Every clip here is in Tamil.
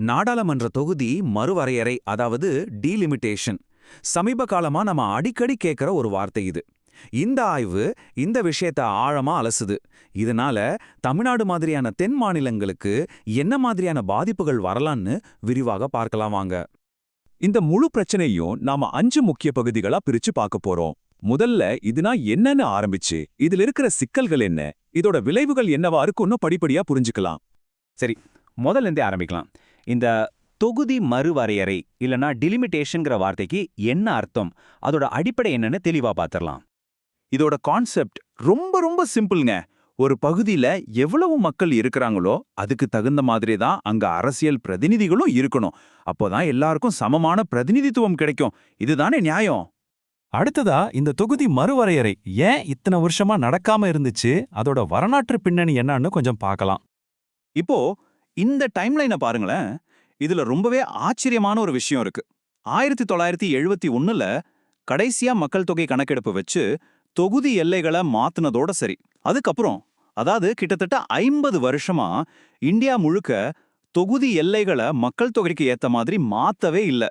நாடாளுமன்ற தொகுதி மறுவரையறை, அதாவது டீலிமிட்டேஷன். சமீப காலமா நம்ம அடிக்கடி கேட்கிற ஒரு வார்த்தை இது. இந்த ஆய்வு இந்த விஷயத்த ஆழமா அலசுது. இதனால தமிழ்நாடு மாதிரியான தென் மாநிலங்களுக்கு என்ன மாதிரியான பாதிப்புகள் வரலான்னு விரிவாக பார்க்கலாம் வாங்க. இந்த முழு பிரச்சனையும் நாம 5 முக்கிய பகுதிகளா பிரிச்சு பார்க்க போறோம். முதல்ல இதுனா என்னன்னு ஆரம்பிச்சு இதுல இருக்கிற சிக்கல்கள் என்ன, இதோட விளைவுகள் என்னவா இருக்குன்னு படிப்படியா புரிஞ்சுக்கலாம். சரி, முதல்ல இருந்தே ஆரம்பிக்கலாம். இந்த தொகுதி மறுவரையறை இல்லனா டிலிமிட்டேஷன்ங்கிற வார்த்தைக்கு என்ன அர்த்தம், அதோட அடிப்படை என்னன்னு தெளிவா பார்த்திடலாம். இதோட கான்செப்ட் ரொம்ப ரொம்ப சிம்பிள்ங்க. ஒரு பகுதியில எவ்வளவு மக்கள் இருக்கிறாங்களோ அதுக்கு தகுந்த மாதிரி தான் அங்க அரசியல் பிரதிநிதிகளும் இருக்கணும். அப்போதான் எல்லாருக்கும் சமமான பிரதிநிதித்துவம் கிடைக்கும். இதுதானே நியாயம். அடுத்ததா, இந்த தொகுதி மறுவரையறை ஏன் இத்தனை வருஷமா நடக்காம இருந்துச்சு, அதோட வரலாற்று பின்னணி என்னன்னு கொஞ்சம் பார்க்கலாம். இப்போ இந்த டைம்லைனை பாருங்களேன். இதுல ரொம்பவே ஆச்சரியமான ஒரு விஷயம் இருக்கு. 1971ல கடைசியா மக்கள் தொகை கணக்கெடுப்பு வச்சு தொகுதி எல்லைகளை மாத்துனதோட சரி. அதுக்கப்புறம், அதாவது கிட்டத்தட்ட 50 வருஷமா இந்தியா முழுக்க தொகுதி எல்லைகளை மக்கள் தொகைக்கு ஏத்த மாதிரி மாத்தவே இல்ல.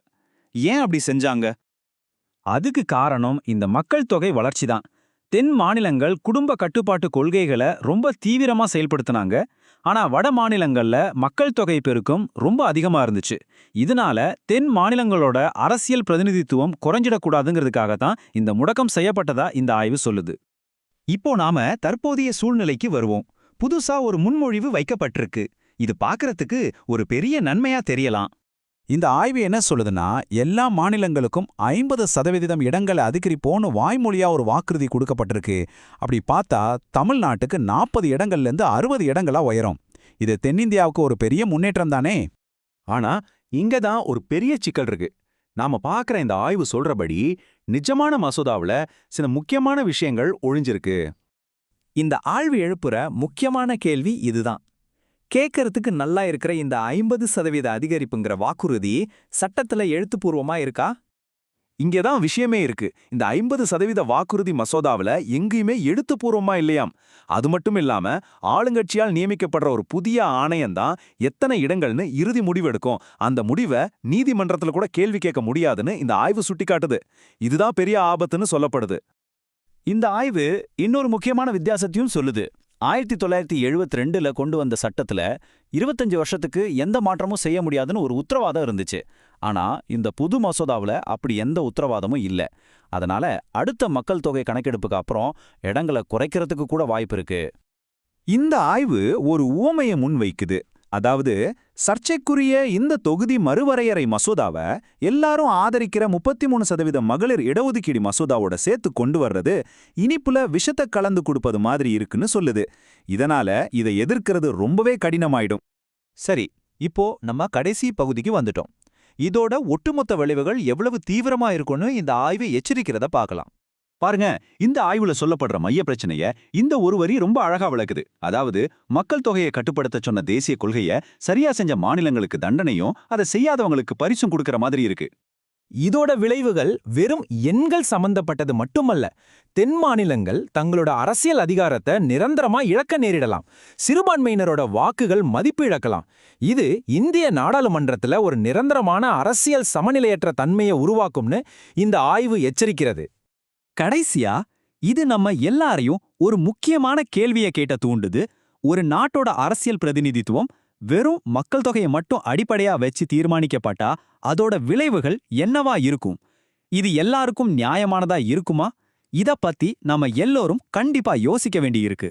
ஏன் அப்படி செஞ்சாங்க? அதுக்கு காரணம் இந்த மக்கள் தொகை வளர்ச்சி தான். தென் மாநிலங்கள் குடும்ப கட்டுப்பாட்டு கொள்கைகளை ரொம்ப தீவிரமா செயல்படுத்தினாங்க. ஆனா வட மாநிலங்கள்ல மக்கள் தொகை பெருக்கம் ரொம்ப அதிகமா இருந்துச்சு. இதனால தென் மாநிலங்களோட அரசியல் பிரதிநிதித்துவம் குறைஞ்சிடக்கூடாதுங்கிறதுக்காக தான் இந்த முடக்கம் செய்யப்பட்டதா இந்த ஆய்வு சொல்லுது. இப்போ நாம தற்போதைய சூழ்நிலைக்கு வருவோம். புதுசா ஒரு முன்மொழிவு வைக்கப்பட்டிருக்கு. இது பார்க்கறதுக்கு ஒரு பெரிய நன்மையா தெரியலாம். இந்த ஆய்வு என்ன சொல்லுதுன்னா, எல்லா மாநிலங்களுக்கும் 50% இடங்களை அதிகரிப்போன்னு வாய்மொழியா ஒரு வாக்குறுதி கொடுக்கப்பட்டிருக்கு. அப்படி பார்த்தா தமிழ்நாட்டுக்கு 40 இடங்கள்லேருந்து 60 இடங்களா உயரும். இது தென்னிந்தியாவுக்கு ஒரு பெரிய முன்னேற்றம் தானே. ஆனா இங்க தான் ஒரு பெரிய சிக்கல் இருக்கு. நாம பார்க்குற இந்த ஆய்வு சொல்றபடி நிஜமான மசோதாவுல சில முக்கியமான விஷயங்கள் ஒழிஞ்சிருக்கு. இந்த ஆய்வு எழுப்புற முக்கியமான கேள்வி இதுதான். கேட்கறதுக்கு நல்லா இருக்கிற இந்த 50% அதிகரிப்புங்கிற வாக்குறுதி சட்டத்துல எழுத்துப்பூர்வமா இருக்கா? இங்கதான் விஷயமே இருக்கு. இந்த 50% வாக்குறுதி மசோதாவுல எங்கேயுமே எழுத்துப்பூர்வமா இல்லையாம். அது மட்டும் இல்லாம ஆளுங்கட்சியால் நியமிக்கப்படுற ஒரு புதிய ஆணையம்தான் எத்தனை இடங்கள்னு இறுதி முடிவெடுக்கும். அந்த முடிவை நீதிமன்றத்துல கூட கேள்வி கேட்க முடியாதுன்னு இந்த ஆய்வு சுட்டிக்காட்டுது. இதுதான் பெரிய ஆபத்துன்னு சொல்லப்படுது. இந்த ஆய்வு இன்னொரு முக்கியமான வித்தியாசத்தையும் சொல்லுது. 1972ல கொண்டு வந்த சட்டத்துல 25 வருஷத்துக்கு எந்த மாற்றமும் செய்ய முடியாதுன்னு ஒரு உத்தரவாதம் இருந்துச்சு. ஆனா இந்த புது மசோதாவுல அப்படி எந்த உத்தரவாதமும் இல்ல. அதனால அடுத்த மக்கள் தொகை கணக்கெடுப்புக்கு அப்புறம் இடங்களை குறைக்கிறதுக்கு கூட வாய்ப்பு இருக்கு. இந்த ஆய்வு ஒரு உவமையை முன்வைக்குது. அதாவது, சர்ச்சைக்குரிய இந்த தொகுதி மறுவரையறை மசோதாவை எல்லாரும் ஆதரிக்கிற 33% மகளிர் இடஒதுக்கீடு மசோதாவோட சேர்த்து கொண்டு வர்றது இனிப்புல விஷத்தை கலந்து கொடுப்பது மாதிரி இருக்குன்னு சொல்லுது. இதனால இதை எதிர்க்கிறது ரொம்பவே கடினமாயிடும். சரி, இப்போ நம்ம கடைசி பகுதிக்கு வந்துட்டோம். இதோட ஒட்டுமொத்த விளைவுகள் எவ்வளவு தீவிரமா இருக்கும்னு இந்த ஆய்வு எச்சரிக்கிறத பார்க்கலாம். பாருங்க, இந்த ஆய்வுல சொல்லப்படுற மைய பிரச்சனைய இந்த ஒரு வரி ரொம்ப அழகா விளக்குது. அதாவது, மக்கள் தொகையை கட்டுப்படுத்த சொன்ன தேசிய கொள்கைய சரியா செஞ்ச மாநிலங்களுக்கு தண்டனையும் அதை செய்யாதவங்களுக்கு பரிசும் கொடுக்கற மாதிரி இருக்கு. இதோட விளைவுகள் வெறும் எண்கள் சம்பந்தப்பட்டது மட்டுமல்ல. தென் மாநிலங்கள் தங்களோட அரசியல் அதிகாரத்தை நிரந்தரமா இழக்க நேரிடலாம். சிறுபான்மையினரோட வாக்குகள் மதிப்பு இழக்கலாம். இது இந்திய நாடாளுமன்றத்துல ஒரு நிரந்தரமான அரசியல் சமநிலையற்ற தன்மையை உருவாக்கும்னு இந்த ஆய்வு எச்சரிக்கிறது. கடைசியா, இது நம்ம எல்லாரையும் ஒரு முக்கியமான கேள்வியை கேட்ட தூண்டுது. ஒரு நாட்டோட அரசியல் பிரதிநிதித்துவம் வெறும் மக்கள் தொகையை மட்டும் அடிப்படையா வச்சு தீர்மானிக்கப்பட்டா அதோட விளைவுகள் என்னவா இருக்கும்? இது எல்லாருக்கும் நியாயமானதா இருக்குமா? இத பத்தி நாம எல்லோரும் கண்டிப்பா யோசிக்க வேண்டியிருக்கு.